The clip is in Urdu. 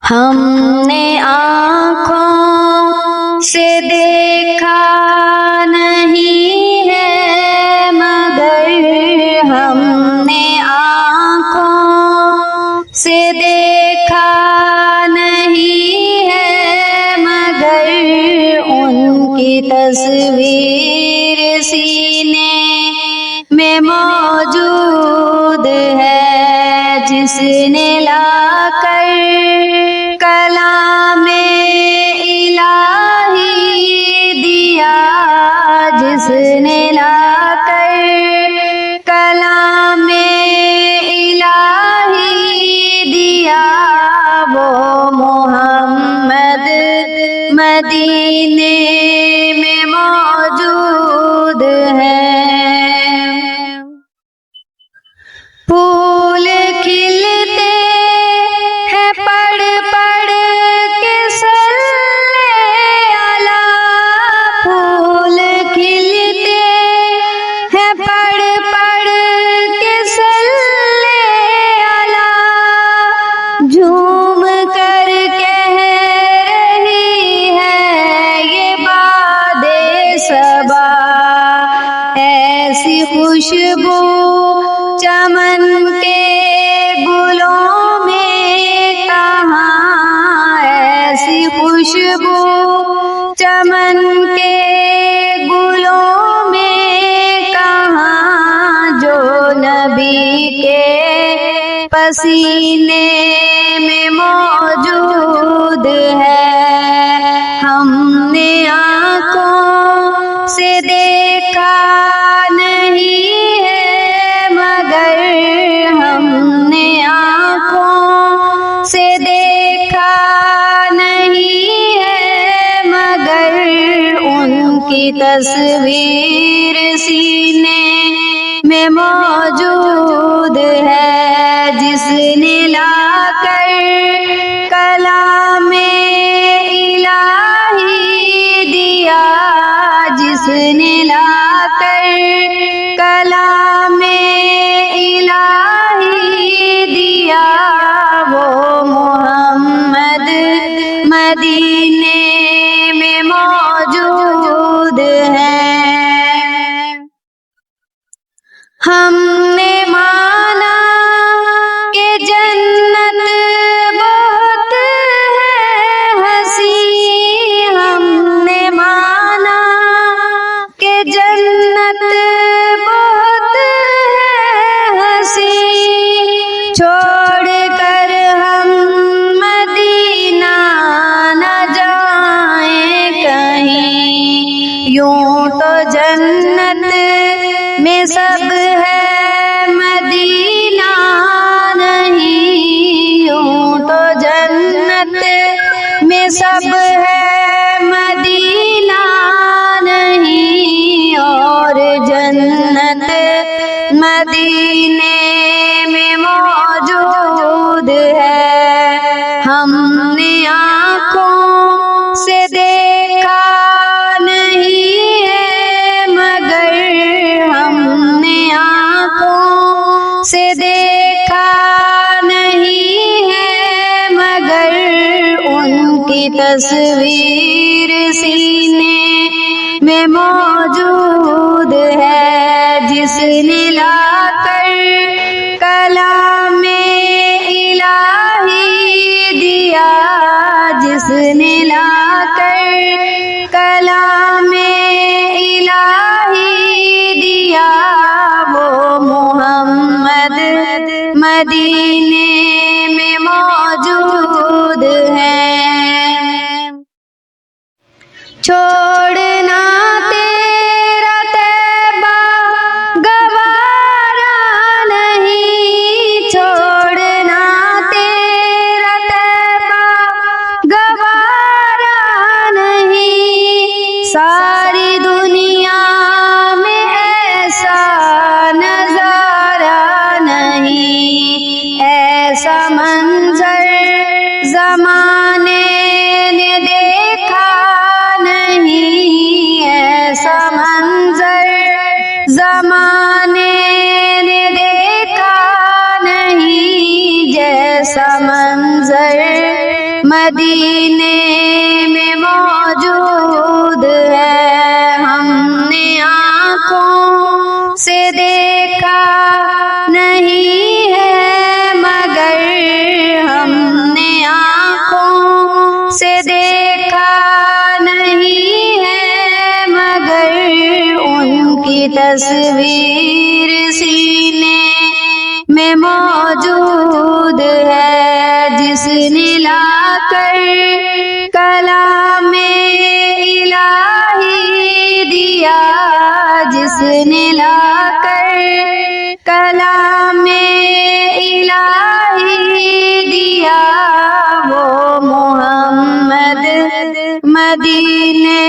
ہم نے آنکھوں سے دیکھا نہیں ہے مگر ہم نے آنکھوں سے دیکھا نہیں ہے مگر ان کی تصویر سینے میں موجود ہے جس نے لا کر کلام الہی دیا، جس نے لا کر کلام الہی دیا، وہ محمد مدینے میں موجود ہے۔ پھول کھلتے ہیں پڑھ پڑھ کے صلی علی، پھول کھلتے ہیں پڑھ پڑھ کے صلی علی، جھوم کر کہہ رہی ہے یہ باد صبا، ایسی خوشبو چمن کے گلوں میں کہاں، ایسی خوشبو چمن کے گلوں میں کہاں، جو نبی کے پسینے میں موجود ہے۔ ہم نے آنکھوں سے دیکھا نہیں ہے مگر ہم نے آنکھوں سے دیکھا نہیں ہے مگر ان کی تصویر سینے میں موجود ہے، جس نے لا کر کلام الہی دیا، جس نے لا کر کلام الہی دیا، وہ محمد مدینے میں موجود ہے۔ ہم نے مانا کہ جنت بہت ہے حسین، ہم نے مانا کہ جنت بہت ہے حسین، چھوڑ کر ہم مدینہ نہ جائیں کہیں، یوں تو جنت میں سب ہے مدینہ نہیں، یوں تو جنت میں سب ہے مدینہ نہیں، اور جنت مدینے میں موجود ہے۔ ہم نے آنکھوں سے دیکھا نہیں ہے مگر ہم نے آنکھوں سے دیکھا نہیں ہے مگر ان کی تصویر سینے میں موجود ہے، جس نے لا کر کلام الہی دیا، جس نے لا کر کلام الہی دیا، وہ محمد مدینے میں موجود ہے۔ چھوڑنا تیرا طیبہ گوارا نہیں، چھوڑنا تیرا طیبہ گوارا نہیں، ساری دنیا میں ایسا نظارہ نہیں، ایسا منظر زمانے نے دیکھا نہیں، ایسا منظر زمانے نے دیکھا نہیں، جیسا منظر مدینے میں موجود ہے، ہم نے آنکھوں سے دیکھا نہیں ہے، مگر ہم نے آنکھوں سے دیکھا نہیں ہے، مگر ان کی تصویر سینے میں موجود ہے، جس نے لا کر کلام الہی دیا، جس نے لا کر کلام الہی دیا، وہ محمد مدینے